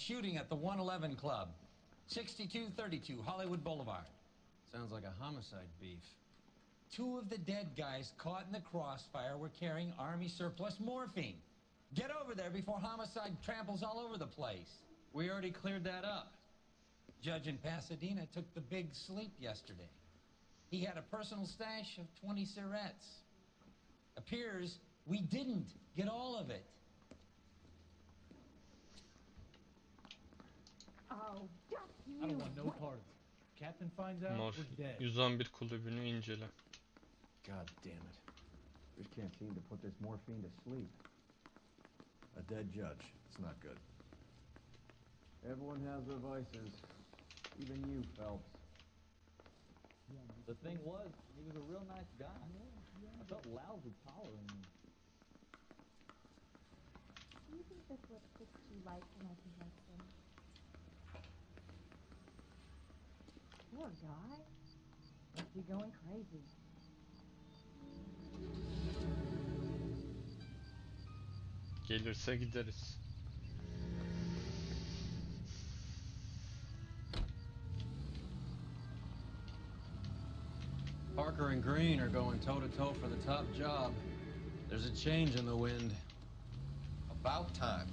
shooting at the 111 Club, 6232 Hollywood Boulevard. Sounds like a homicide beef. 2 of the dead guys caught in the crossfire were carrying Army surplus morphine. Get over there before homicide tramples all over the place. We already cleared that up. Judge in Pasadena took the big sleep yesterday. He had a personal stash of 20 cigarettes. Appears we didn't get all of it. Oh, just you. I don't want no part of it. Captain finds out, Morphin we're dead. 111 kulübünü incele. God damn it. We can't seem to put this morphine to sleep. A dead judge. It's not good. Everyone has their vices. Even you, Phelps. The thing was, he was a real nice guy. I felt lousy tolerating him. Do you think this lipstick's too light for my complexion? Poor guy. Must be going crazy. Gelirse gideriz. Parker and Green are going toe-to-toe for the top job. There's a change in the wind. About time.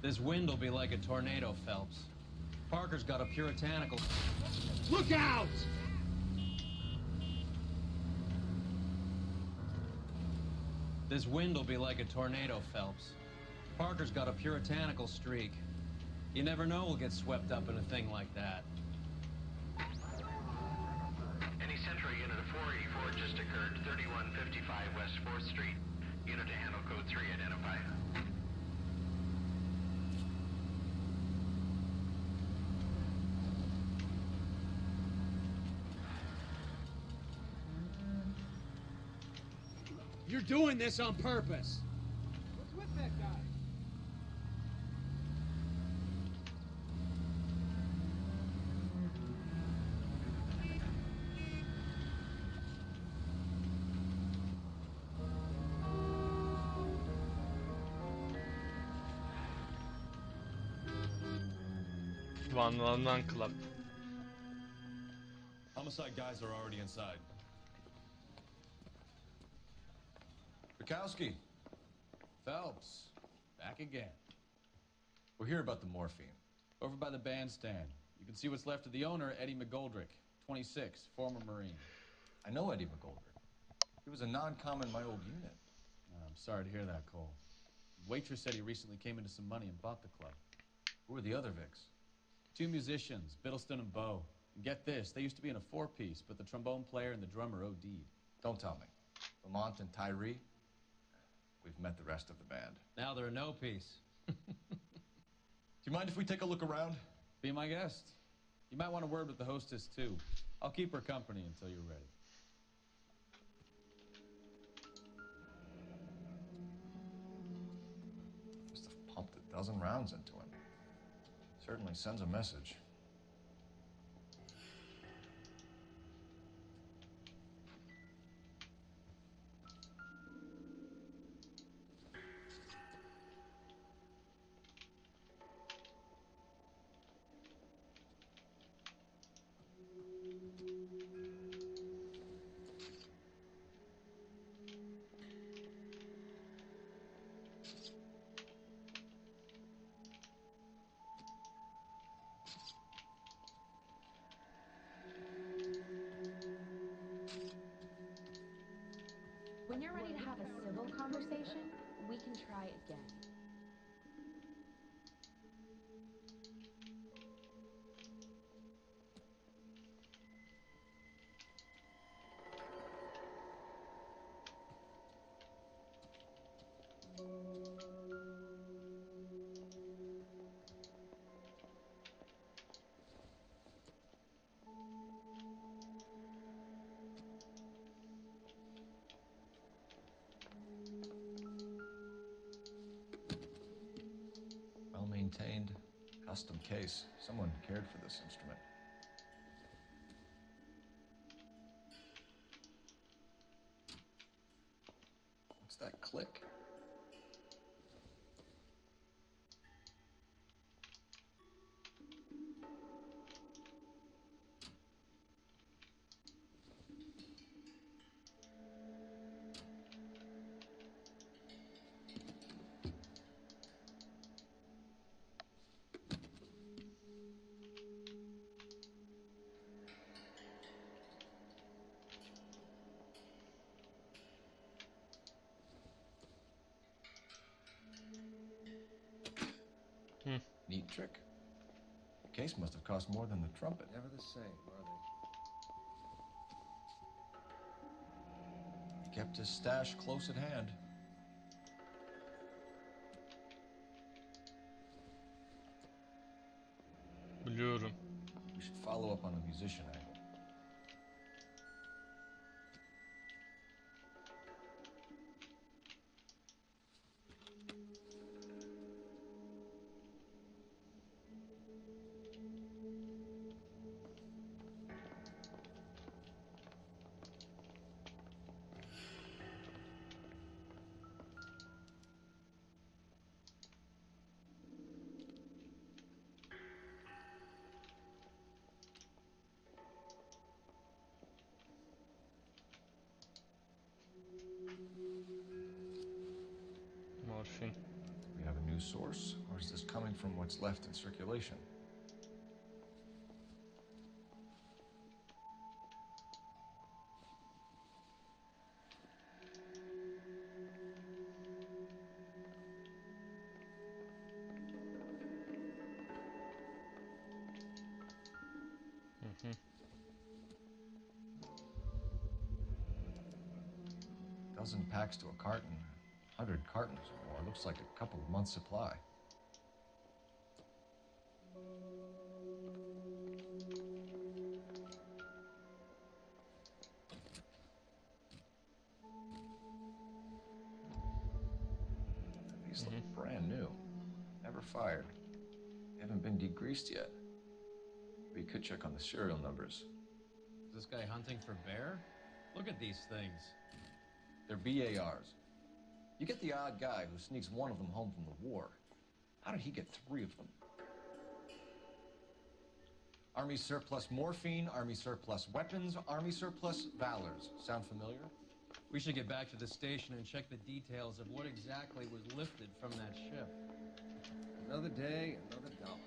This wind will be like a tornado, Phelps. Parker's got a puritanical... Look out! This wind will be like a tornado, Phelps. Parker's got a puritanical streak. You never know we'll get swept up in a thing like that. Any Central unit of 484 just occurred, 3155 West 4th Street. Unit to handle code 3 identified. You're doing this on purpose. What's with that guy? One Club. Homicide guys are already inside. Bukowski. Phelps. Back again. We're here about the morphine. Over by the bandstand. You can see what's left of the owner, Eddie McGoldrick, 26, former Marine. I know Eddie McGoldrick. He was a non-com in my old unit. I'm sorry to hear that, Cole. The waitress said he recently came into some money and bought the club. Who were the other Vics? 2 musicians, Biddleston and Bowe. And get this, they used to be in a 4-piece, but the trombone player and the drummer OD'd. Don't tell me. Lamont and Tyree? We've met the rest of the band. Now they're a no-piece. Do you mind if we take a look around? Be my guest. You might want a word with the hostess, too. I'll keep her company until you're ready. Must have pumped a dozen rounds into him. Certainly sends a message. When you're ready to have a civil conversation, we can try again. Well-maintained, custom case. Someone cared for this instrument. What's that click? Neat trick. The case must have cost more than the trumpet. Never the same, are they? He kept his stash close at hand. Biliyorum. We should follow up on the musician angle. Morfin. We have a new source, or is this coming from what's left in circulation? Dozen packs to a carton, 100 cartons or more. Looks like a couple of months' supply. These look brand new. Never fired. Haven't been degreased yet. We could check on the serial numbers. Is this guy hunting for bear? Look at these things. They're BARs. You get the odd guy who sneaks one of them home from the war. How did he get 3 of them? Army surplus morphine, Army surplus weapons, Army surplus valors. Sound familiar? We should get back to the station and check the details of what exactly was lifted from that ship. Another day, another dollar.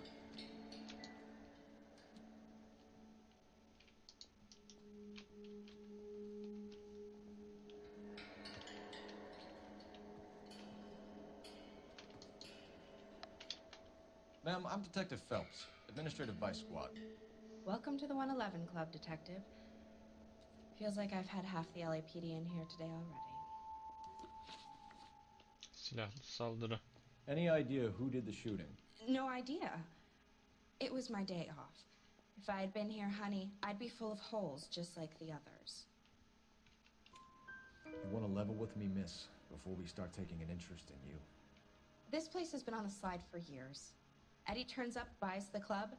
Ma'am, I'm Detective Phelps, Administrative Vice Squad. Welcome to the 111 Club, Detective. Feels like I've had half the LAPD in here today already. Silahlı saldırı. Any idea who did the shooting? No idea. It was my day off. If I had been here, honey, I'd be full of holes just like the others. You want to level with me, miss, before we start taking an interest in you. This place has been on the slide for years. Eddie turns up, buys the club,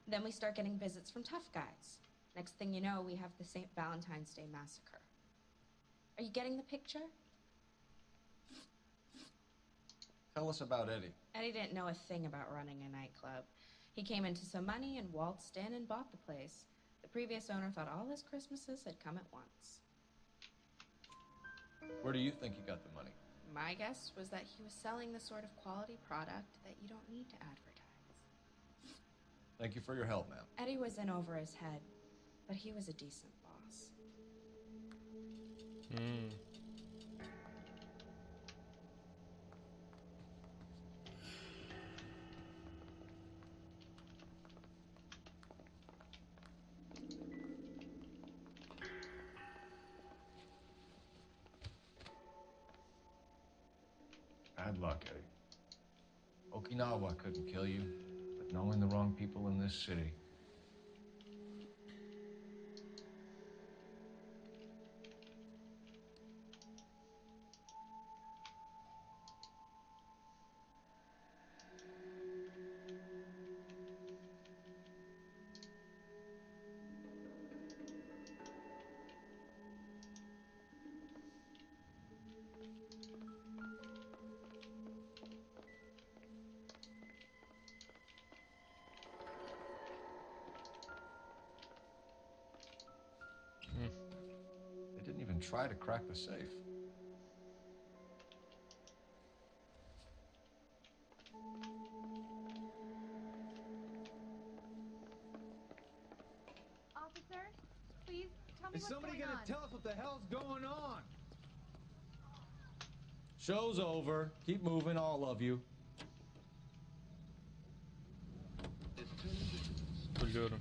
then we start getting visits from tough guys. Next thing you know, we have the St. Valentine's Day massacre. Are you getting the picture? Tell us about Eddie. Eddie didn't know a thing about running a nightclub. He came into some money and waltzed in and bought the place. The previous owner thought all his Christmases had come at once. Where do you think he got the money? My guess was that he was selling the sort of quality product that you don't need to advertise. Thank you for your help, ma'am. Eddie was in over his head, but he was a decent boss. Bad luck, Eddie. Okinawa couldn't kill you, but knowing the wrong people in this city. They didn't even try to crack the safe. Officer, please tell me Is what's somebody going gonna on. tell us what the hell's going on? Show's over. Keep moving, all of you. biliyorum.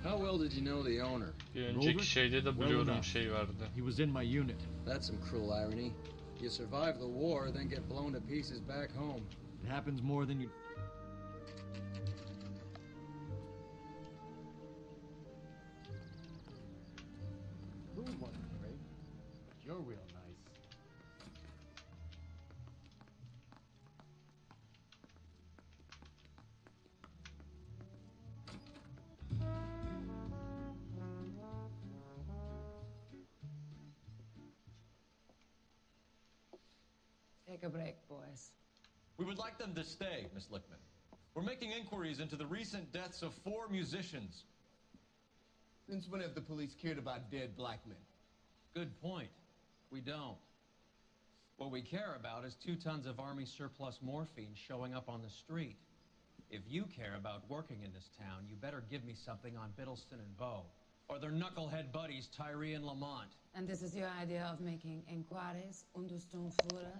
How well did you know the owner? Bir önceki şeyde de biliyorum şey vardı. He was in my unit. That's some cruel irony. You survive the war, then get blown to pieces back home. It happens more than you... Food wasn't great, but you're real nice. Take a break, boys. We would like them to stay, Miss Lickman. We're making inquiries into the recent deaths of 4 musicians. Since when have the police cared about dead black men? Good point. We don't. What we care about is 2 tons of Army surplus morphine showing up on the street. If you care about working in this town, you better give me something on Biddleston and Bow, or their knucklehead buddies Tyree and Lamont. And this is your idea of making inquiries? Unterstundenführer?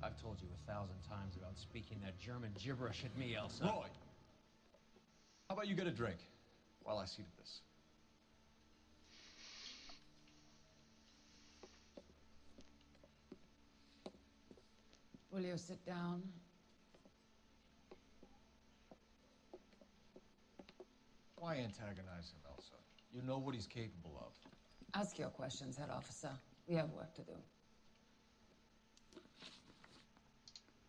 I've told you 1,000 times about speaking that German gibberish at me, Elsa. Roy! How about you get a drink while I see to this? Will you sit down? Why antagonize him, Elsa? You know what he's capable of. Ask your questions, Head Officer. We have work to do.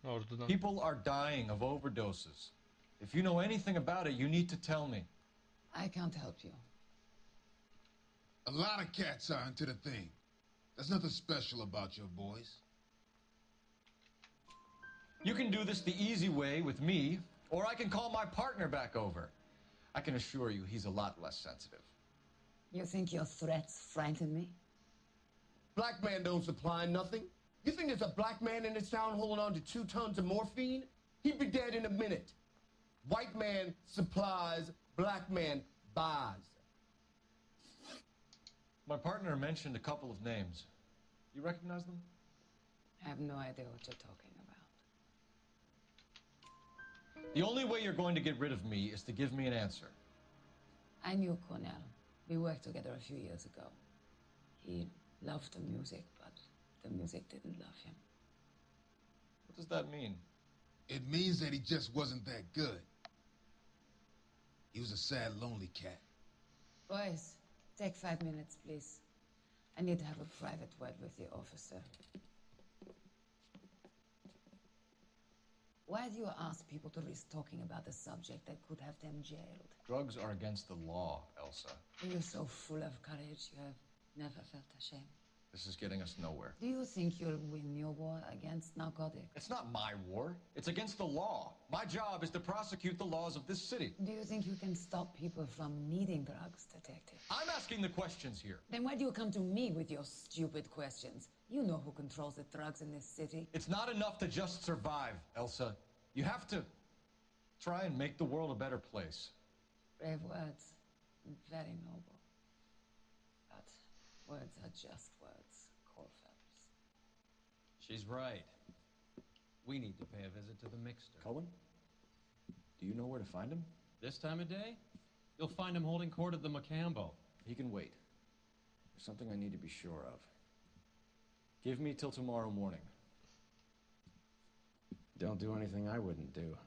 Ordudan. People are dying of overdoses. If you know anything about it, you need to tell me. I can't help you. A lot of cats are into the thing. There's nothing special about your boys. You can do this the easy way with me, or I can call my partner back over. I can assure you he's a lot less sensitive. You think your threats frighten me? Black man don't supply nothing. You think there's a black man in this town holding on to 2 tons of morphine? He'd be dead in a minute. White man supplies, black man buys. My partner mentioned a couple of names. You recognize them? I have no idea what you're talking about. The only way you're going to get rid of me is to give me an answer. I knew Cornell. We worked together a few years ago. He loved the music, but the music didn't love him. What does that mean? It means that he just wasn't that good. He was a sad, lonely cat. Boys, take 5 minutes, please. I need to have a private word with the officer. Why do you ask people to risk talking about a subject that could have them jailed? Drugs are against the law, Elsa. You're so full of courage, you have never felt ashamed. This is getting us nowhere. Do you think you'll win your war against narcotics? It's not my war. It's against the law. My job is to prosecute the laws of this city. Do you think you can stop people from needing drugs, Detective? I'm asking the questions here. Then why do you come to me with your stupid questions? You know who controls the drugs in this city. It's not enough to just survive, Elsa. You have to try and make the world a better place. Brave words. Very noble. But words are just words, Cole Phelps. She's right. We need to pay a visit to the mixer. Cullen? Do you know where to find him? This time of day? You'll find him holding court at the Macambo. He can wait. There's something I need to be sure of. Give me till tomorrow morning. Don't do anything I wouldn't do,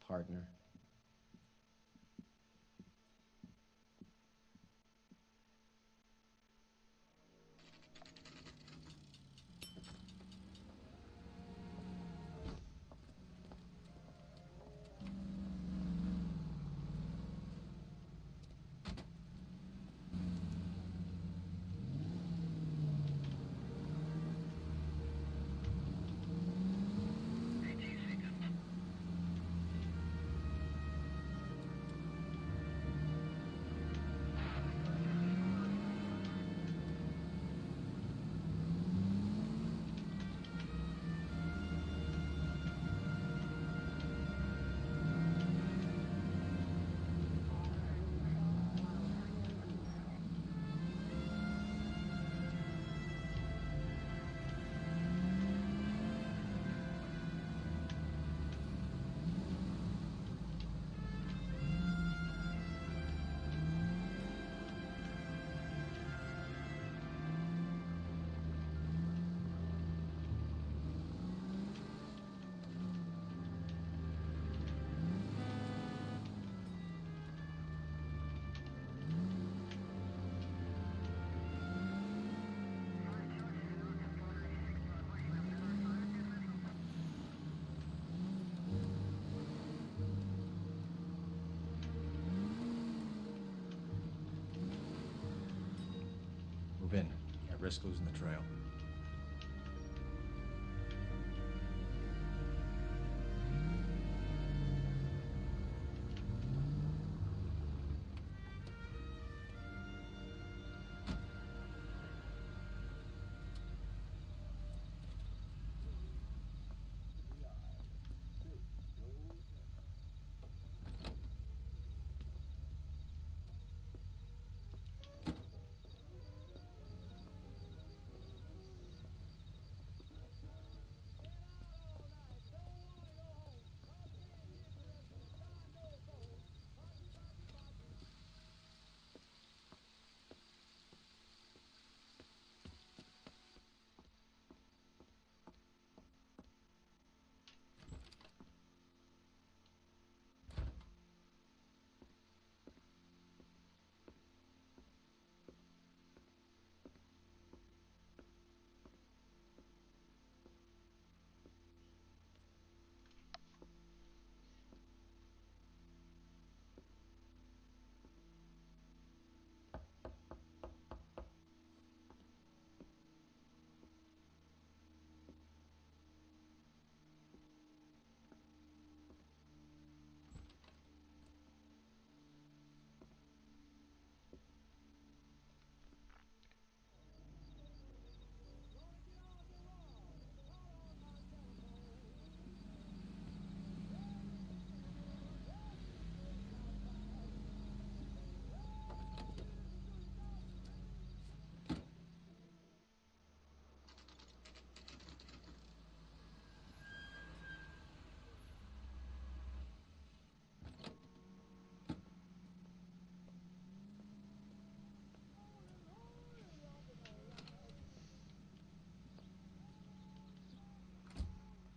partner. Risk losing the trail.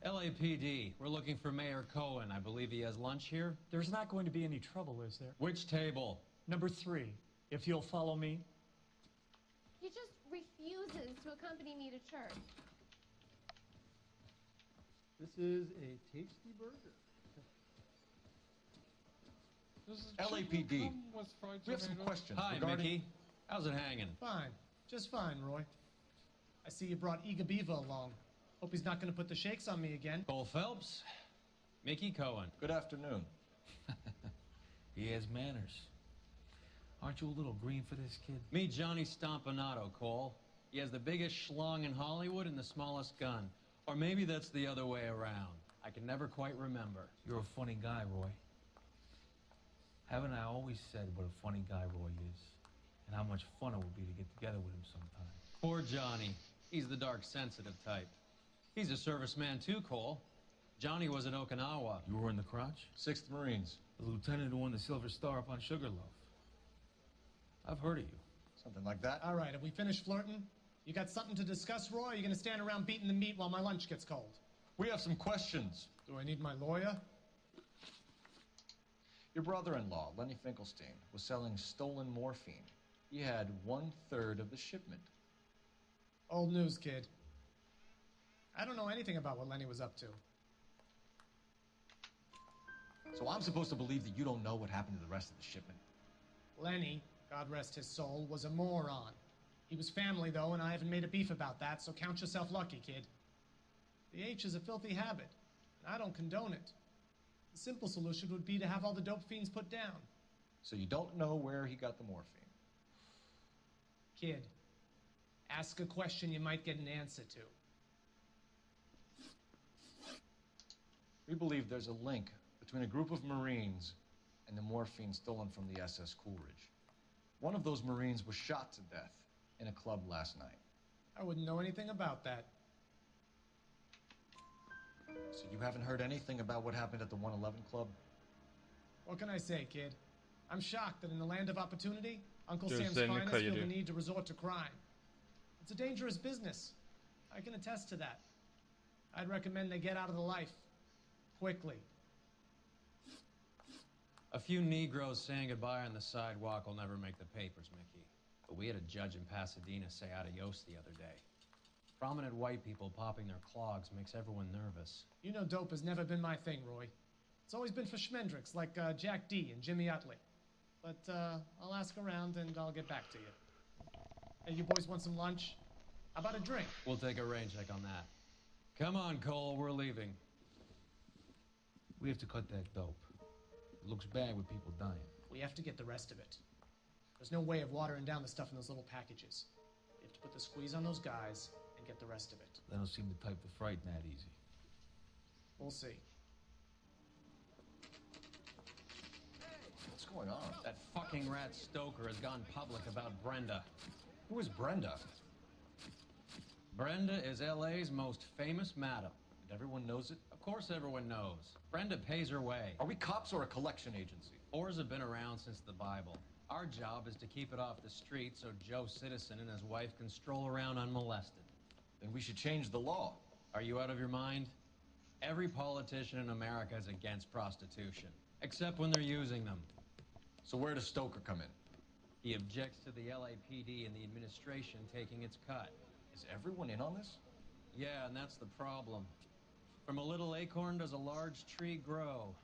LAPD, we're looking for Mayor Cohen. I believe he has lunch here. There's not going to be any trouble, is there? Which table? Number 3, if you'll follow me. He just refuses to accompany me to church. This is a tasty burger. LAPD. We have some questions. Hi, regarding... Mickey. How's it hanging? Fine. Just fine, Roy. I see you brought Iga Beaver along. Hope he's not going to put the shakes on me again. Cole Phelps. Mickey Cohen. Good afternoon. He has manners. Aren't you a little green for this kid? Meet Johnny Stompanato, Cole. He has the biggest schlong in Hollywood and the smallest gun. Or maybe that's the other way around. I can never quite remember. You're a funny guy, Roy. Haven't I always said what a funny guy Roy is? And how much fun it would be to get together with him sometime. Poor Johnny. He's the dark, sensitive type. He's a serviceman too, Cole. Johnny was in Okinawa. You were in the crotch? 6th Marines. The lieutenant who won the Silver Star up on Sugarloaf. I've heard of you. Something like that. All right, have we finished flirting? You got something to discuss, Roy? Or are you going to stand around beating the meat while my lunch gets cold? We have some questions. Do I need my lawyer? Your brother-in-law, Lenny Finkelstein, was selling stolen morphine. He had 1/3 of the shipment. Old news, kid. I don't know anything about what Lenny was up to. So I'm supposed to believe that you don't know what happened to the rest of the shipment? Lenny, God rest his soul, was a moron. He was family, though, and I haven't made a beef about that, so count yourself lucky, kid. The H is a filthy habit, and I don't condone it. The simple solution would be to have all the dope fiends put down. So you don't know where he got the morphine? Kid, ask a question you might get an answer to. We believe there's a link between a group of Marines and the morphine stolen from the SS Coolidge. One of those Marines was shot to death in a club last night. I wouldn't know anything about that. So you haven't heard anything about what happened at the 111 Club? What can I say, kid? I'm shocked that in the land of opportunity, Uncle Just Sam's then finest kaydı. feel the need to resort to crime. It's a dangerous business. I can attest to that. I'd recommend they get out of the life. Quickly. A few Negroes saying goodbye on the sidewalk will never make the papers, Mickey. But we had a judge in Pasadena say adios the other day. Prominent white people popping their clogs makes everyone nervous. You know dope has never been my thing, Roy. It's always been for schmendricks like Jack D. and Jimmy Utley. But I'll ask around and I'll get back to you. Hey, you boys want some lunch? How about a drink? We'll take a rain check on that. Come on, Cole, we're leaving. We have to cut that dope. It looks bad with people dying. We have to get the rest of it. There's no way of watering down the stuff in those little packages. We have to put the squeeze on those guys and get the rest of it. They don't seem the type to frighten that easy. We'll see. What's going on? That fucking rat Stoker has gone public about Brenda. Who is Brenda? Brenda is LA's most famous madam. And everyone knows it? Of course everyone knows. Brenda pays her way. Are we cops or a collection agency? Whores have been around since the Bible. Our job is to keep it off the street so Joe Citizen and his wife can stroll around unmolested. Then we should change the law. Are you out of your mind? Every politician in America is against prostitution, except when they're using them. So where does Stoker come in? He objects to the LAPD and the administration taking its cut. Is everyone in on this? Yeah, and that's the problem. From a little acorn does a large tree grow.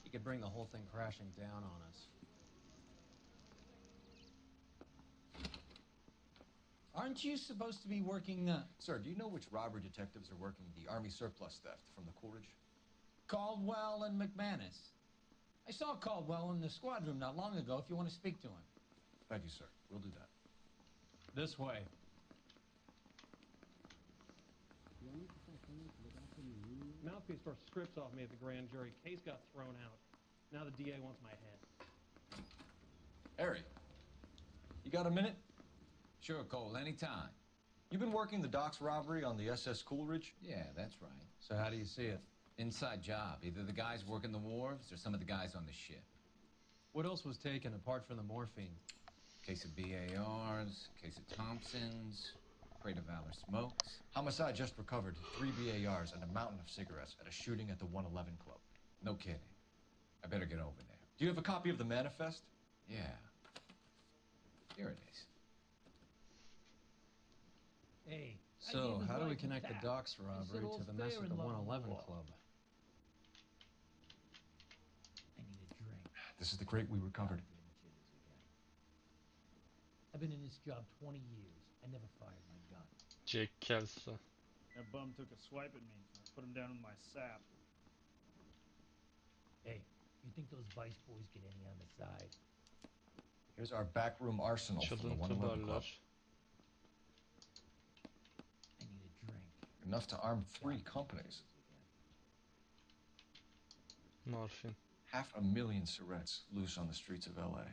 He could bring the whole thing crashing down on us. Aren't you supposed to be working, Sir, do you know which robbery detectives are working the Army surplus theft from the Coolidge? Caldwell and McManus? I saw Caldwell in the squad room not long ago if you want to speak to him. Thank you, sir. We'll do that. This way. Mouthpiece tore strips off me at the grand jury. Case got thrown out. Now the DA wants my head. Harry, you got a minute? Sure, Cole, anytime. You've been working the docks robbery on the SS Coolidge? Yeah, that's right. So how do you see it? Inside job. Either the guys working the wharves or some of the guys on the ship. What else was taken apart from the morphine? Case of BARs, case of Thompsons, crate of Valor smokes. Homicide just recovered 3 BARs and a mountain of cigarettes at a shooting at the 111 Club. No kidding. I better get over there. Do you have a copy of the manifest? Yeah. Here it is. Hey. So, how do we connect the docks robbery to the mess at the 111 Club? I need a drink. This is the crate we recovered. I've been in this job 20 years. I never fired my gun. Jake Kelso. That bum took a swipe at me. I put him down in my sap. Hey, you think those Vice boys get any on the side? Here's our backroom arsenal from the 111 Club. I need a drink. Enough to arm 3 companies. Morphine. 500,000 cigarettes loose on the streets of LA.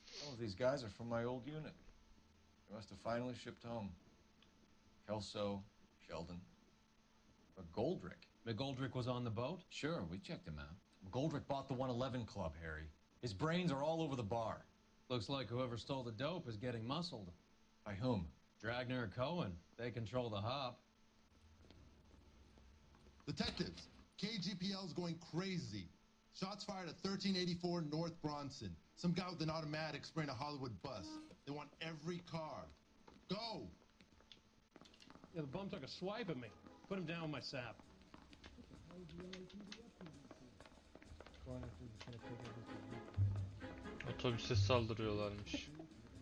Some of these guys are from my old unit. They must have finally shipped home. Kelso, Sheldon. McGoldrick. McGoldrick was on the boat? Sure, we checked him out. McGoldrick bought the 111 Club, Harry. His brains are all over the bar. Looks like whoever stole the dope is getting muscled. By whom? Dragner or Cohen. They control the hop. Detectives, KGPL's going crazy. Shots fired at 1384 North Bronson. Some guy with an automatic spraying a Hollywood bus. They want every car. Go! Yeah, the bum took a swipe at me. Put him down with my sap. Otobüse saldırıyorlarmış.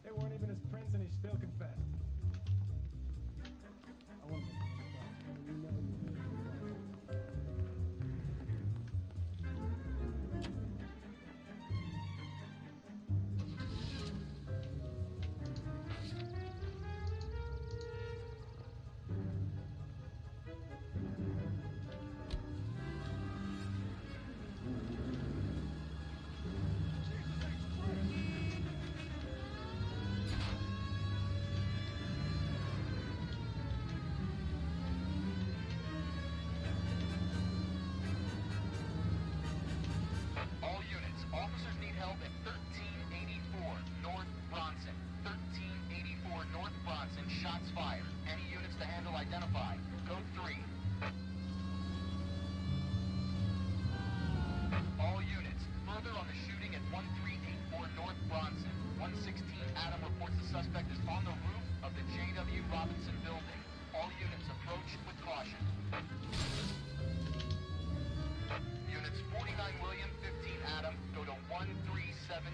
They weren't even his prince and he still confessed. All units, officers need help at 1384 North Bronson. 1384 North Bronson, shots fired. Any units to handle identify. Code 3. All units, further on the shooting at 1384 North Bronson. 116 Adam reports the suspect is on the roof of the J.W. Robinson building. All units approach with caution. Units 49 William, 15 Adam, go to 1370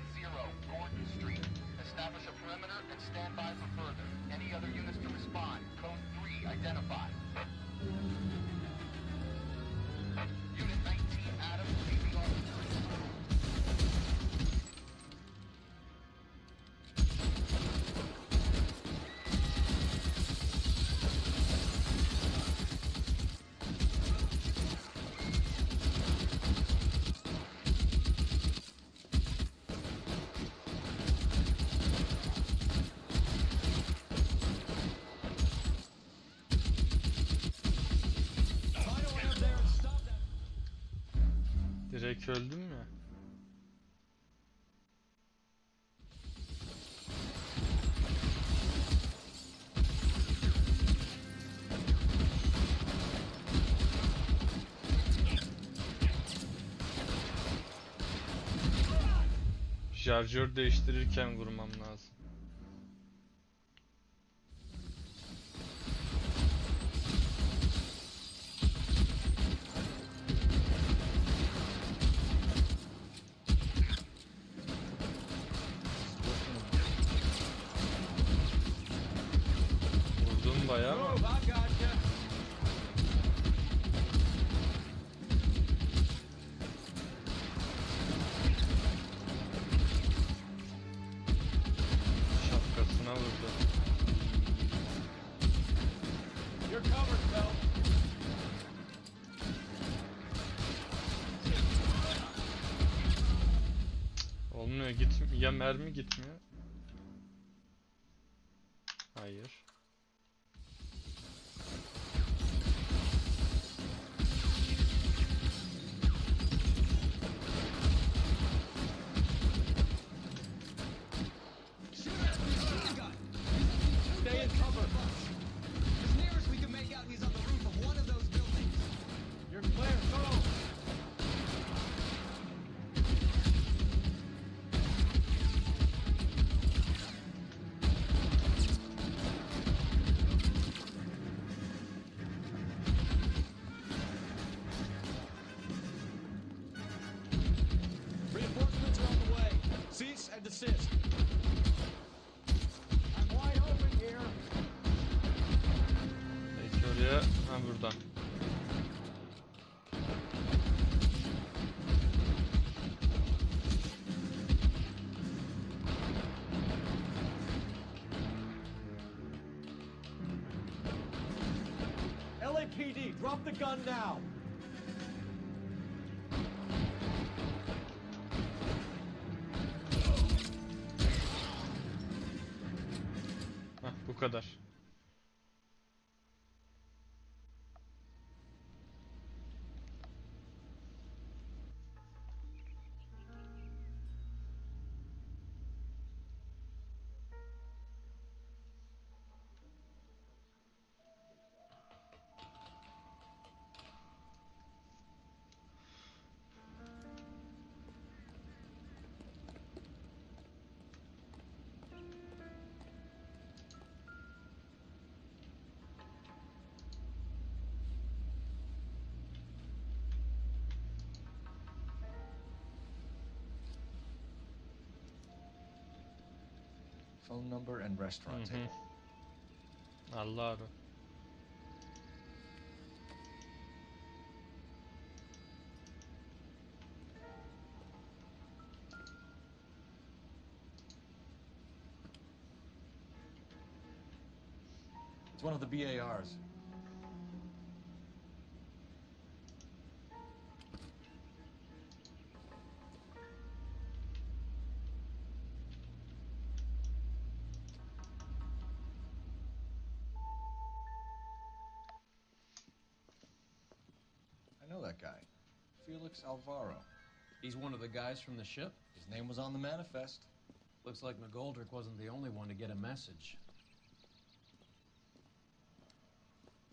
Gordon Street. Establish a perimeter and stand by for further. Any other Direkt öldüm ya. Şarjör değiştirirken vurmam lazım. Vurdum bayağı ama. Şapkasına vurdu. You're covered, Phil. Olmuyor, ya mermi gitmiyor. Hayır. Stay in cover. As near as we can make out, he's on the roof of one of those buildings. You're clear. Go. Reinforcements are on the way. Cease and desist. I'm wide open here. Peki oraya, ha buradan. LAPD, drop the gun now. Hah, bu kadar. Phone number and restaurant table. Allah ara. It's one of the BARs. I know that guy. Felix Alvaro. He's one of the guys from the ship? His name was on the manifest. Looks like McGoldrick wasn't the only one to get a message.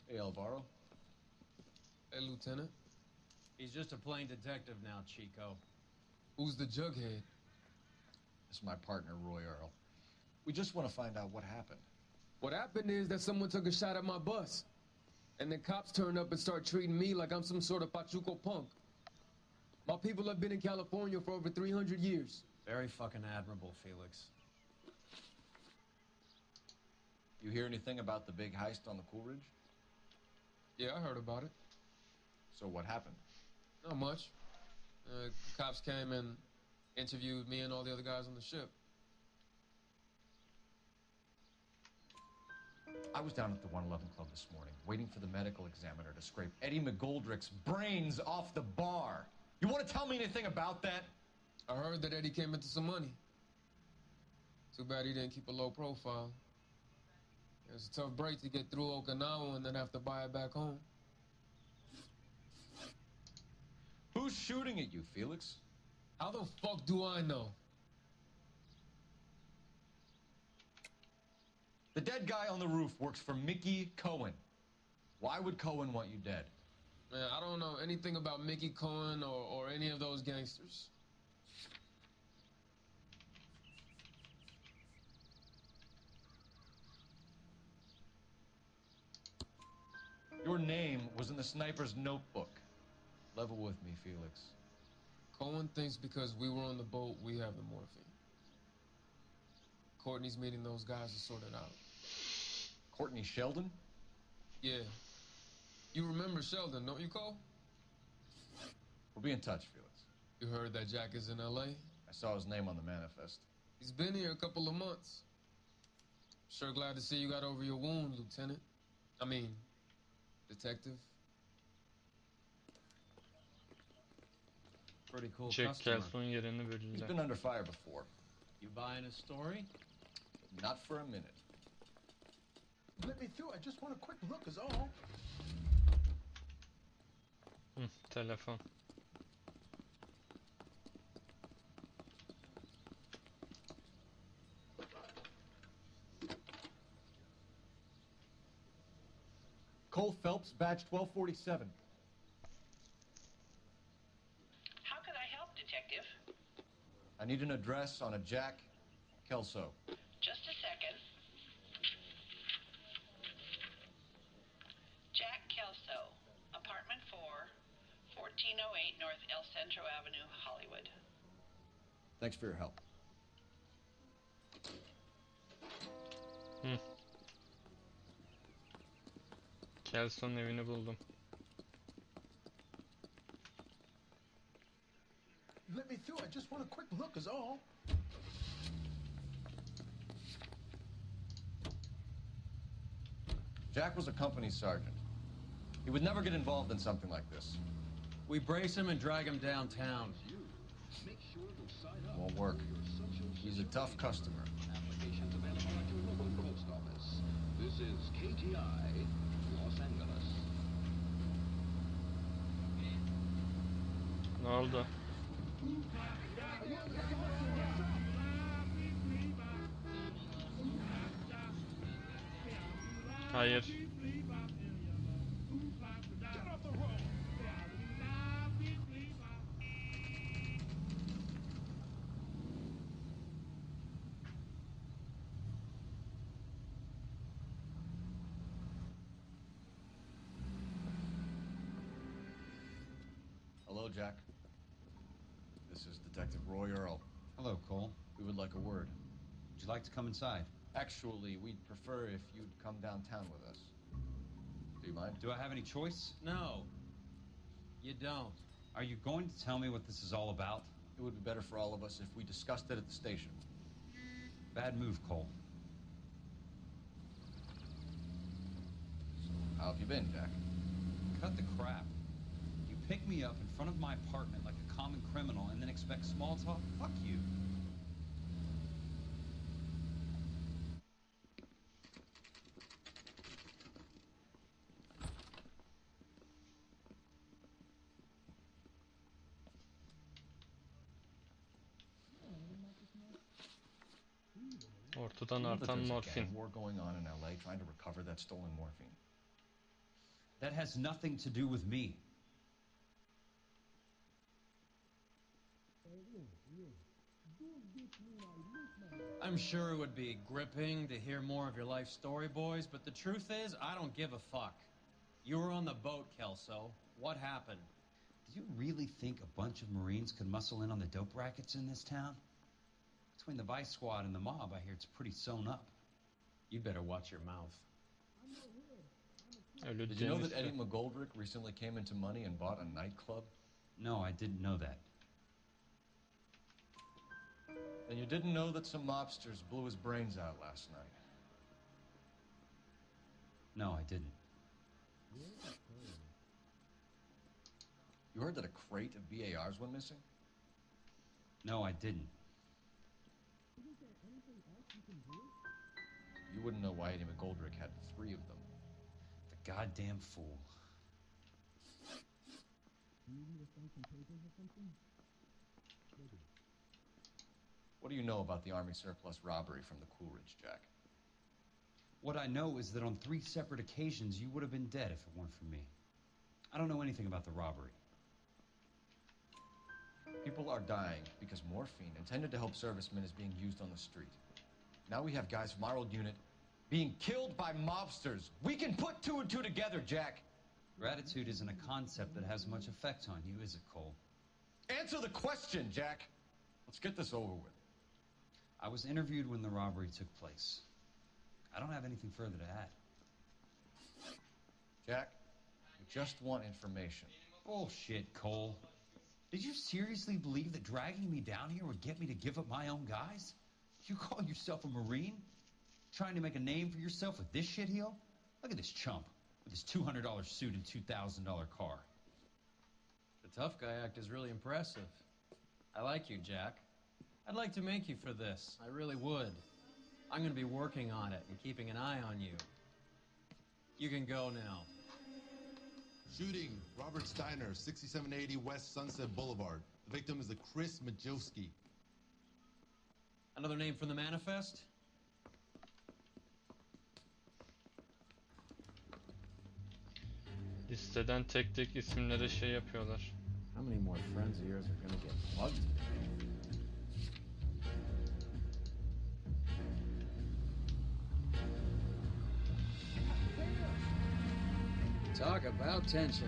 Hey, Alvaro. Hey, Lieutenant. He's just a plain detective now, Chico. Who's the jughead? This is my partner, Roy Earl. We just want to find out what happened. What happened is that someone took a shot at my bus. And then cops turned up and start treating me like I'm some sort of Pachuco punk. My people have been in California for over 300 years. Very fucking admirable, Felix. You hear anything about the big heist on the Coolidge? Yeah, I heard about it. So what happened? Not much. Cops came and interviewed me and all the other guys on the ship. I was down at the 111 Club this morning, waiting for the medical examiner to scrape Eddie McGoldrick's brains off the bar. You want to tell me anything about that? I heard that Eddie came into some money. Too bad he didn't keep a low profile. It's a tough break to get through Okinawa and then have to buy it back home. Who Who's shooting at you, Felix? How the fuck do I know? The dead guy on the roof works for Mickey Cohen. Why would Cohen want you dead? Man, I don't know anything about Mickey Cohen or any of those gangsters. Your name was in the sniper's notebook. Level with me, Felix. Cohen thinks because we were on the boat, we have the morphine. Courtney's meeting those guys to sort it out. Courtney Sheldon? Yeah. You remember Sheldon, don't you, Cole? We'll be in touch, Felix. You heard that Jack is in L.A.? I saw his name on the manifest. He's been here a couple of months. Sure glad to see you got over your wound, Lieutenant. I mean, Detective. Pretty cool Jack customer. Kelso'nun yerini He's verirler. been under fire before. You buying his story? Not for a minute. Let me through. I just want a quick look is all. Telefon. Cole Phelps, badge 1247. How can I help, Detective? I need an address on a Jack Kelso. Just a second. Jack Kelso, apartment 4, 1408 North El Centro Avenue, Hollywood. Thanks for your help. Kelso'nun evini buldum. Let me through. I just want a quick look is all. Jack was a company sergeant. He would never get involved in something like this. We brace him and drag him downtown. Won't work. He's a tough customer. Applications available at your local post office. This is KTI, Los Angeles. Ne oldu? Hayır. Hello, Jack. This is Detective Roy Earl. Hello, Cole. We would like a word. Would you like to come inside? Actually, we'd prefer if you'd come downtown with us. Do you mind? Do I have any choice? No, you don't. Are you going to tell me what this is all about? It would be better for all of us if we discussed it at the station. Bad move, Cole. How have you been, Jack? Cut the crap. You pick me up in front of my apartment like a common criminal and then expect small talk? Fuck you. Ortadan You know that artan there's a morfin. gang war going on in LA trying to recover that stolen morphine. That has nothing to do with me. I'm sure it would be gripping to hear more of your life story, boys, but the truth is, I don't give a fuck. You were on the boat, Kelso. What happened? Do you really think a bunch of Marines could muscle in on the dope rackets in this town? Between the Vice Squad and the mob, I hear it's pretty sewn up. You'd better watch your mouth. Did you know that Eddie McGoldrick recently came into money and bought a nightclub? No, I didn't know that. And you didn't know that some mobsters blew his brains out last night? No, I didn't. You heard that a crate of BARs went missing? No, I didn't. You wouldn't know why Eddie McGoldrick had 3 of them. The goddamn fool. something? Maybe. What do you know about the Army surplus robbery from the Coolidge, Jack? What I know is that on 3 separate occasions, you would have been dead if it weren't for me. I don't know anything about the robbery. People are dying because morphine intended to help servicemen is being used on the street. Now we have guys from our old unit being killed by mobsters. We can put 2 and 2 together, Jack. Gratitude isn't a concept that has much effect on you, is it, Cole? Answer the question, Jack. Let's get this over with. I was interviewed when the robbery took place. I don't have anything further to add. Jack, we just want information. Bullshit, Cole. Did you seriously believe that dragging me down here would get me to give up my own guys? You call yourself a Marine? Trying to make a name for yourself with this shitheel? Look at this chump with his $200 suit and $2,000 car. The tough guy act is really impressive. I like you, Jack. I'd like to make you for this. I really would. I'm going to be working on it and keeping an eye on you. You can go now. Shooting, Robert Steiner, 6780 West Sunset Boulevard. The victim is a Chris Majowski. Another name from the manifest? Listeden tek tek isimlere şey yapıyorlar. How many more friends of yours are gonna get bugged today? Talk about tension.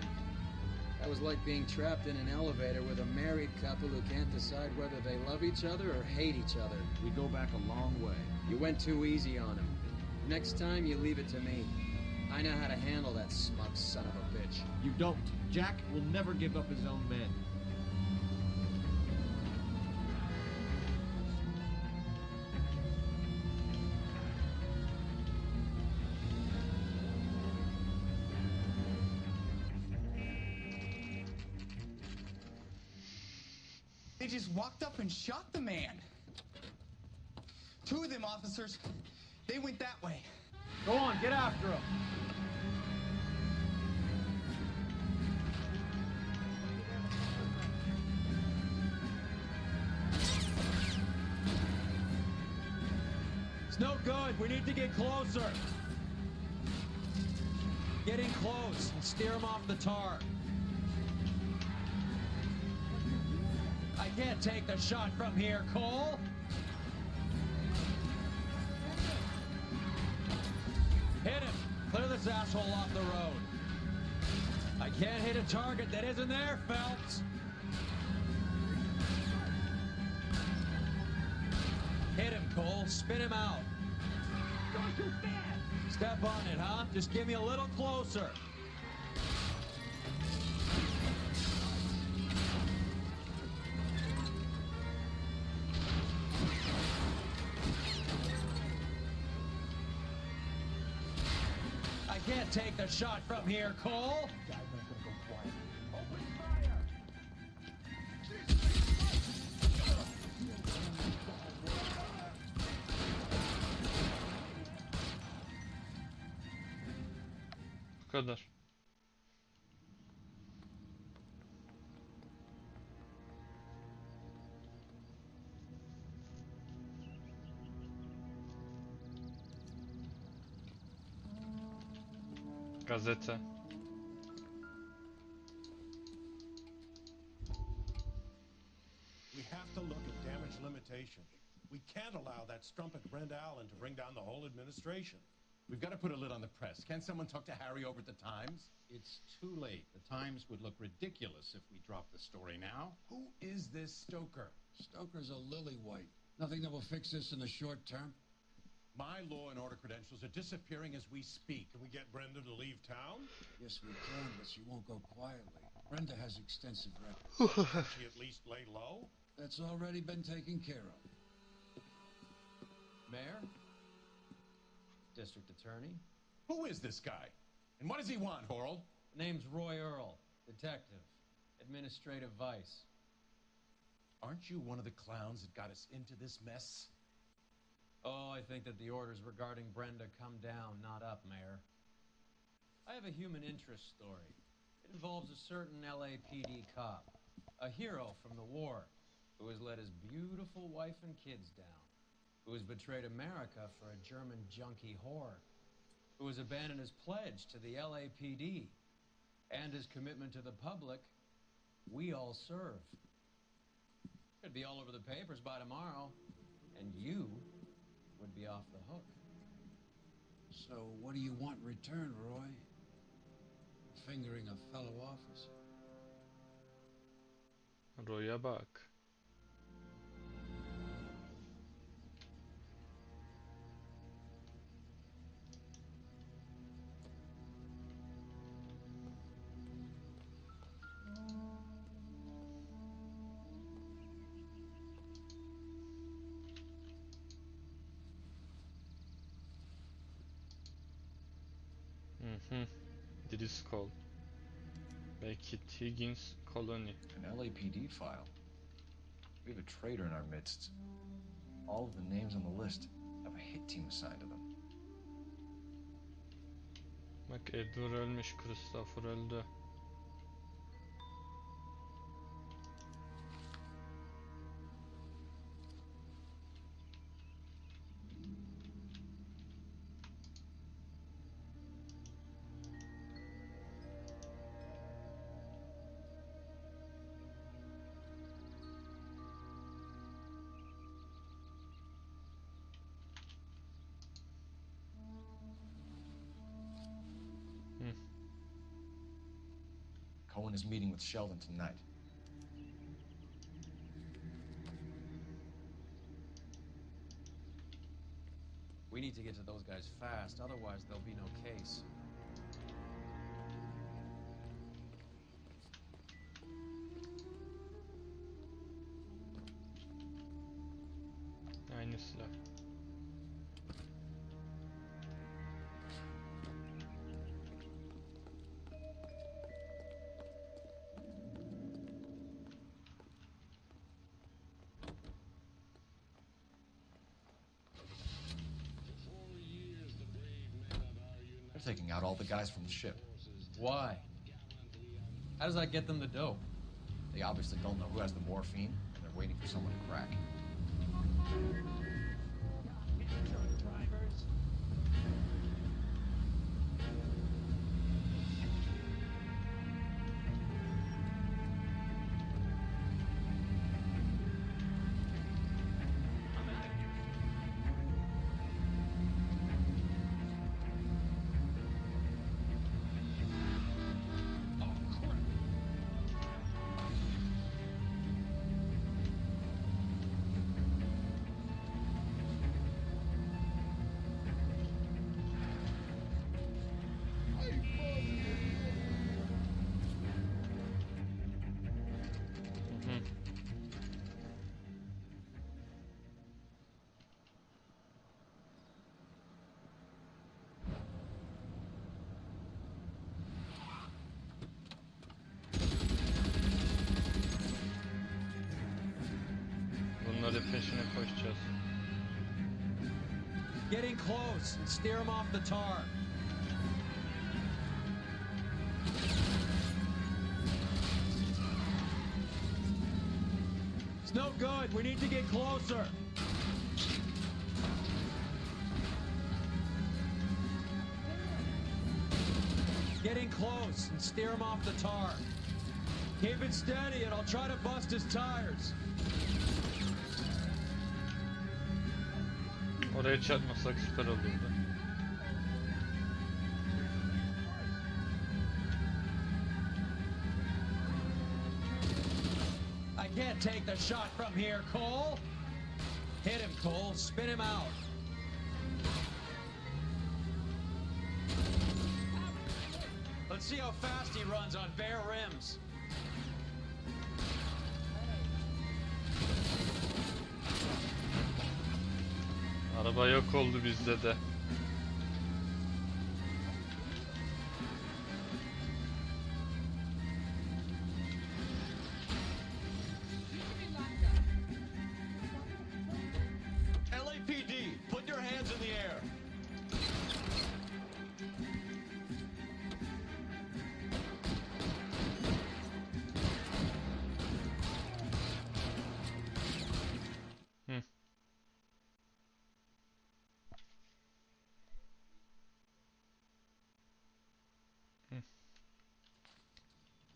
That was like being trapped in an elevator with a married couple who can't decide whether they love each other or hate each other. We go back a long way. You went too easy on him. Next time, you leave it to me. I know how to handle that smug son of a bitch. You don't. Jack will never give up his own men. They just walked up and shot the man. 2 of them officers, they went that way. Go on, get after him. It's no good. We need to get closer. Get in close and steer him off the tar. I can't take the shot from here, Cole. Hit him. Clear this asshole off the road. I can't hit a target that isn't there, Phelps. Hit him, Cole. Spin him out. Going too fast. Step on it, huh? Just get me a little closer. I can't take the shot from here, Cole. Bu kadar. Gazete. We have to look at damage limitation. We can't allow that strumpet Brent Allen to bring down the whole administration. We've got to put a lid on the press. Can't someone talk to Harry over at the Times? It's too late. The Times would look ridiculous if we dropped the story now. Who is this Stoker? Stoker's a lily-white. Nothing that will fix this in the short term. My law and order credentials are disappearing as we speak. Can we get Brenda to leave town? Yes, we can, but she won't go quietly. Brenda has extensive records. Can she at least lay low? That's already been taken care of. Mayor? District Attorney? Who is this guy? And what does he want, Horrell? Name's Roy Earl, detective, administrative vice. Aren't you one of the clowns that got us into this mess? Oh, I think that the orders regarding Brenda come down, not up, Mayor. I have a human interest story. It involves a certain LAPD cop. A hero from the war who has let his beautiful wife and kids down, who has betrayed America for a German junkie whore, who has abandoned his pledge to the LAPD and his commitment to the public we all serve. It'd be all over the papers by tomorrow, and you would be off the hook. So what do you want in return, Roy? Fingering a fellow officer. Roy'a bak. This call. Beckett Higgins Colony. An LAPD file. We have a traitor in our midst. All of the names on the list have a hit team assigned to them. Bak Edward ölmüş, Christopher öldü. Cohen is meeting with Sheldon tonight. We need to get to those guys fast, otherwise there'll be no case. Aynı silah. They're taking out all the guys from the ship. Why? How does that get them the dope? They obviously don't know who has the morphine, and they're waiting for someone to crack. Bunların peşine koşacağız. Getting close and steer him off the tar. It's no good. We need to get closer. Getting close and steer him off the tar. Keep it steady and I'll try to bust his tires. Oraya çarpmasak süper olurdu. I can't take the shot from here, Cole. Hit him, Cole. Spin him out. Let's see how fast he runs on bare rims. Araba yok oldu bizde de. LAPD, put your hands in the air.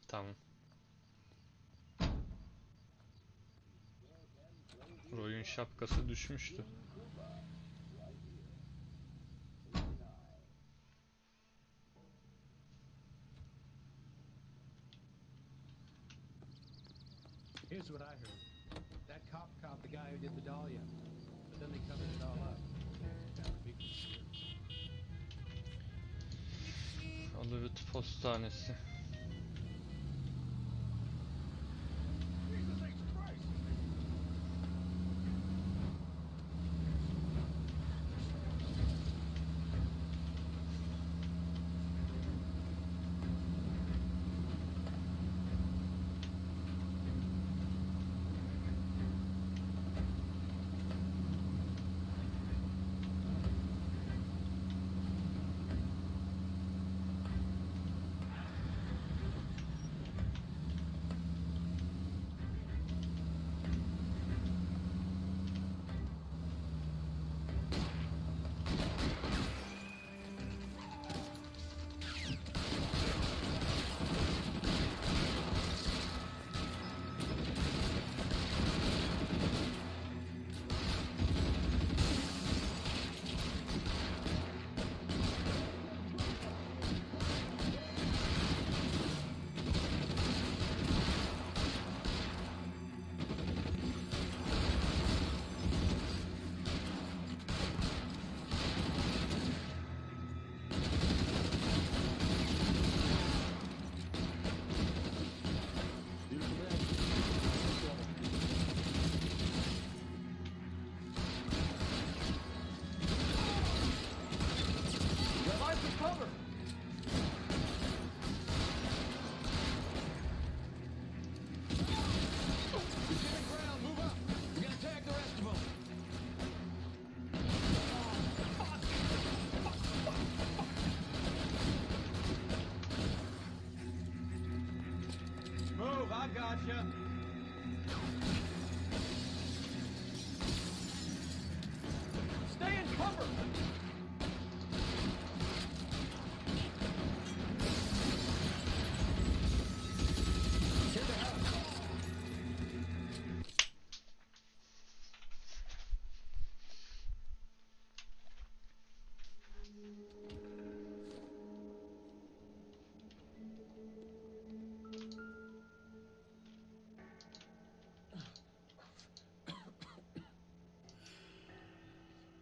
Tamam. Roy'un şapkası düşmüştü. Here's what I heard. That cop caught the guy who did the Dahlia, but then they covered it all up. That would be conspiracy. Hollywood Postanesi. I gotcha. Stay in cover. To the house.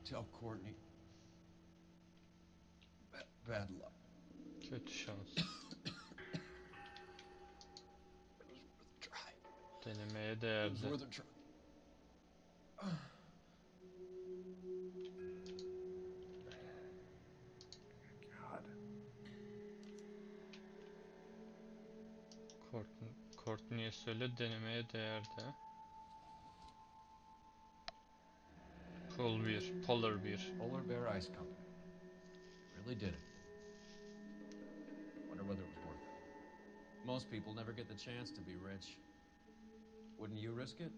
Tell Courtney. Bad luck. Kötü şans. Denemeye değerdi. Courtney'e söyle, denemeye değerdi. Polar Bear. Polar Bear Ice Company. Really did it. Wonder whether it was worth it. Most people never get the chance to be rich. Wouldn't you risk it?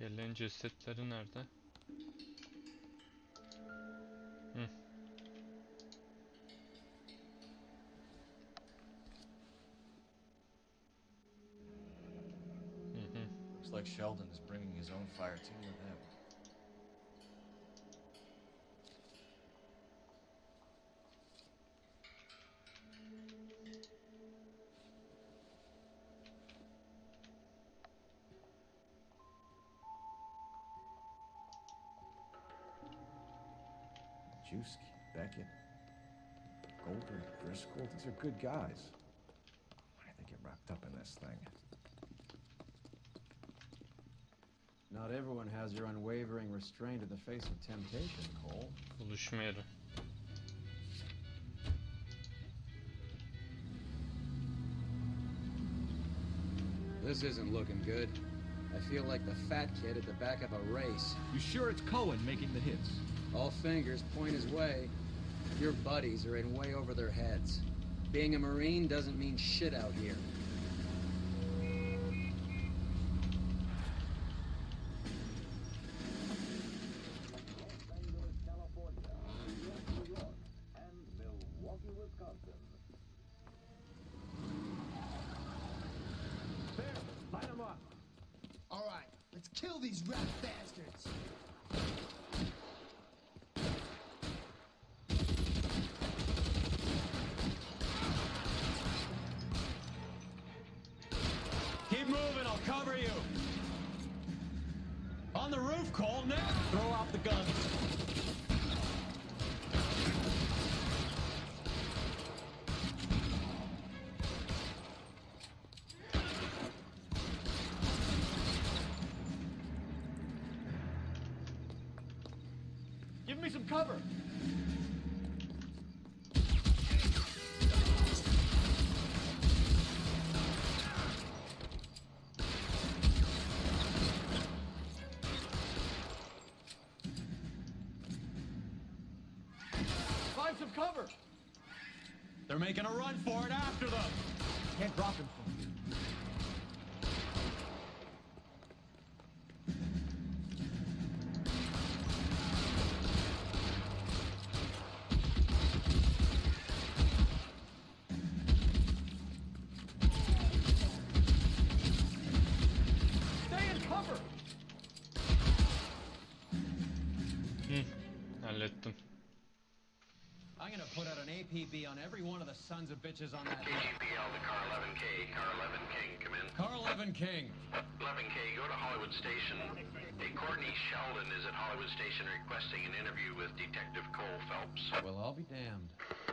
Diğerlerin cesetleri nerede? Hı. Looks like Sheldon is bringing his own fire team with him. Juicy, back in. Goldberg, Driscoll, these are good guys. Why did they get wrapped up in this thing? Not everyone has your unwavering restraint in the face of temptation, Cole. Buluşma yeri. This isn't looking good. I feel like the fat kid at the back of a race. You sure it's Cohen making the hits? All fingers point his way. Your buddies are in way over their heads. Being a Marine doesn't mean shit out here. All right, let's kill these rat bastards. Keep moving, I'll cover you. On the roof, Cole, now. Throw out the guns. Give me some cover. Find some cover. They're making a run for it after them. Can't drop him from here. Stay in cover. Hallettim. I'm gonna put out an APB on every one of the sons of bitches on that list. KGPL to Car 11K. Car 11 King, come in. Car 11 King. 11K, go to Hollywood Station. Hey, Courtney Sheldon is at Hollywood Station requesting an interview with Detective Cole Phelps. Well, I'll be damned.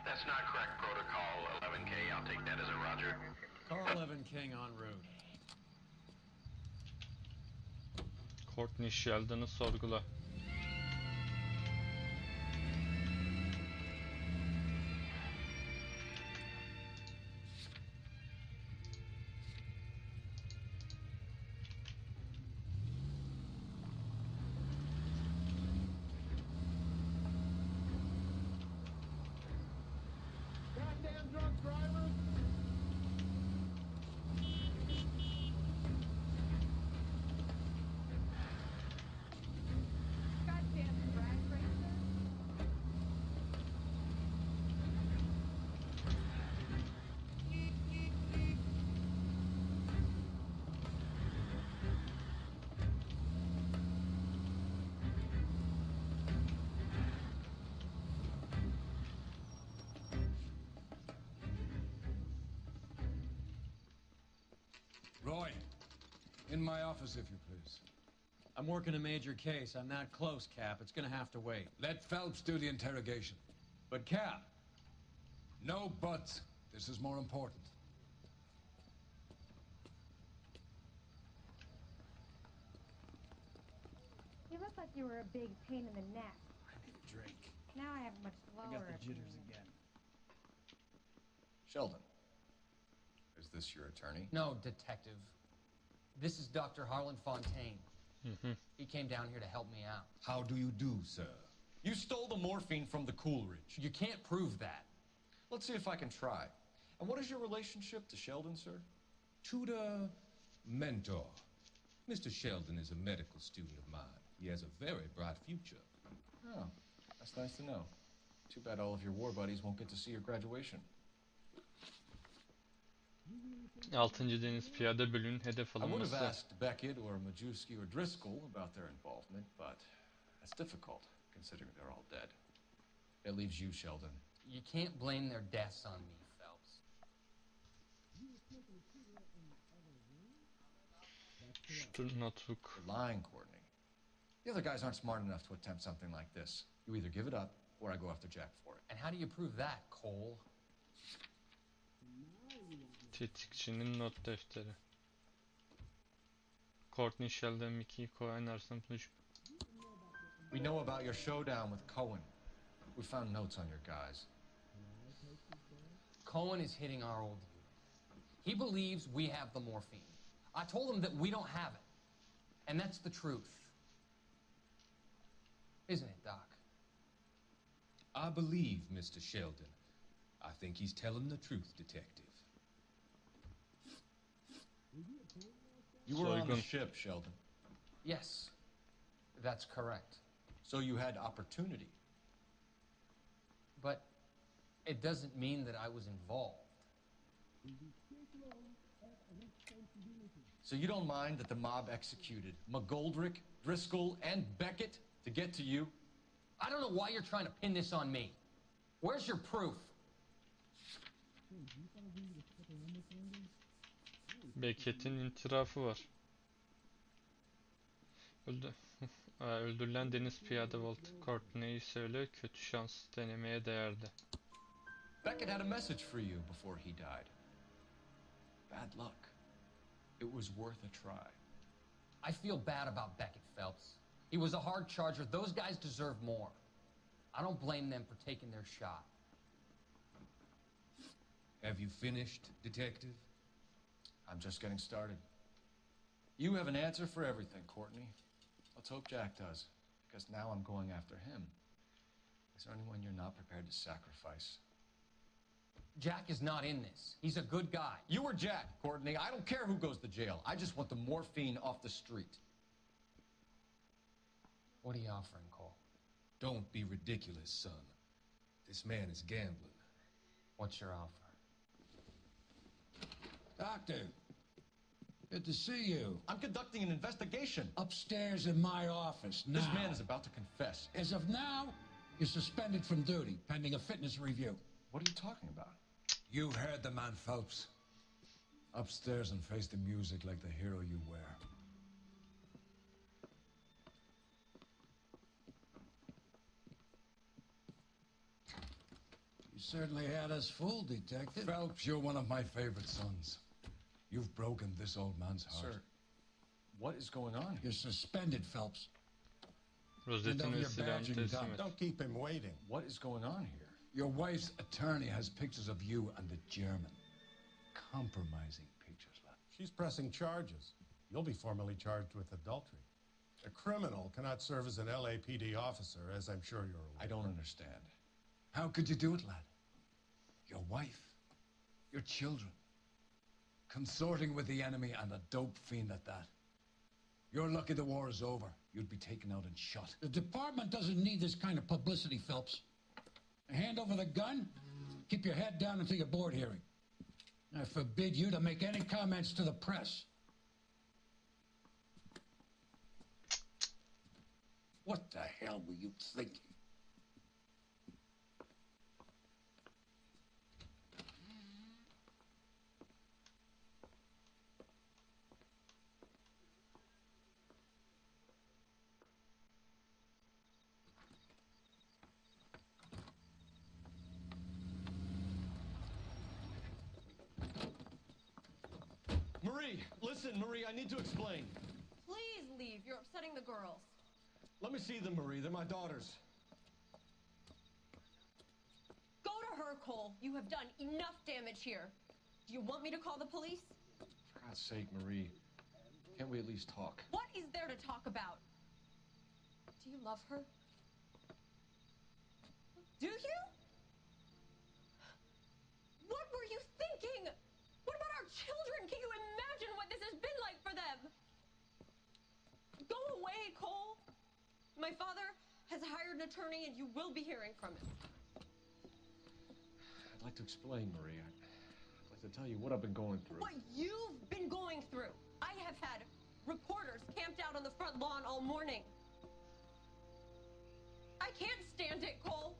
That's not correct protocol, 11K. I'll take that as a roger. Car 11 King en route. Courtney Sheldon'ı sorgula. Goddamn drunk drivers. Goddamn drag racer. Roy, in my office, if you please. I'm working a major case. I'm that close, Cap. It's gonna have to wait. Let Phelps do the interrogation. But, Cap, No buts. This is more important. You look like you were a big pain in the neck. I need a drink. Now I have a much lower opinion. again. Sheldon, is this your attorney? No, detective. This is Dr. Harlan Fontaine. He came down here to help me out. How do you do, sir? You stole the morphine from the Coolidge. You can't prove that. Let's see if I can try. And what is your relationship to Sheldon, sir? Tutor, mentor. Mr. Sheldon is a medical student of mine. He has a very bright future. Oh, that's nice to know. Too bad all of your war buddies won't get to see your graduation. 6. Deniz Piyade Bölüğü'nün hedef I would have alınması. asked Beckett or Majewski or Driscoll about their involvement, but that's difficult, considering they're all dead. It leaves you, Sheldon. You can't blame their deaths on me, Phelps. You're lying, Courtney. The other guys aren't smart enough to attempt something like this. You either give it up, before I go after Jack for it. And how do you prove that, Cole? Tetikçinin not defteri. Courtney Sheldon, Mickey Cohen arasında buluşma. We know about your showdown with Cohen. We found notes on your guys. Cohen is hitting our old deal. He believes we have the morphine. I told him that we don't have it. And that's the truth. Isn't it, Doc? I believe Mr. Sheldon. I think he's telling the truth, Detective. You were on the ship, Sheldon. Yes, that's correct. So you had opportunity. But it doesn't mean that I was involved. So you don't mind that the mob executed McGoldrick, Driscoll, and Beckett to get to you? I don't know why you're trying to pin this on me. Where's your proof? Beckett'in itirafı var. Öldürülen deniz piyade Walt Courtney'i söyle, kötü şans denemeye değerdi. Beckett had a message for you before he died. Bad luck. It was worth a try. I feel bad about Beckett, Phelps. He was a hard charger. Those guys deserve more. I don't blame them for taking their shot. Have you finished, Detective? I'm just getting started. You have an answer for everything, Courtney. Let's hope Jack does, because now I'm going after him. Is there anyone you're not prepared to sacrifice? Jack is not in this. He's a good guy. You or Jack, Courtney. I don't care who goes to jail. I just want the morphine off the street. What are you offering, Cole? Don't be ridiculous, son. This man is gambling. What's your offer? Doctor, good to see you. I'm conducting an investigation. Upstairs in my office now. This man is about to confess. As of now, you're suspended from duty, pending a fitness review. What are you talking about? You heard the man, Phelps. Upstairs and face the music like the hero you were. You certainly had us fooled, Detective. Phelps, you're one of my favorite sons. You've broken this old man's heart. Sir, what is going on here? You're suspended, Phelps. Rozette'nin your silahını badge and teslim gun. et. Don't keep him waiting. What is going on here? Your wife's attorney has pictures of you and the German. Compromising pictures, lad. She's pressing charges. You'll be formally charged with adultery. A criminal cannot serve as an LAPD officer, as I'm sure you're aware. I don't understand. How could you do it, lad? Your wife, your children, consorting with the enemy and a dope fiend at that. You're lucky the war is over. You'd be taken out and shot. The department doesn't need this kind of publicity, Phelps. Hand over the gun, keep your head down until your board hearing. I forbid you to make any comments to the press. What the hell were you thinking? Marie, listen, Marie, I need to explain. Please leave. You're upsetting the girls. Let me see them, Marie. They're my daughters. Go to her, Cole. You have done enough damage here. Do you want me to call the police? For God's sake, Marie, can't we at least talk? What is there to talk about? Do you love her? Do you? What were you thinking? What about our children? Can you imagine what this has been like for them? Go away, Cole. My father has hired an attorney and you will be hearing from him. I'd like to explain, Marie. I'd like to tell you what I've been going through. What you've been going through. I have had reporters camped out on the front lawn all morning. I can't stand it, Cole.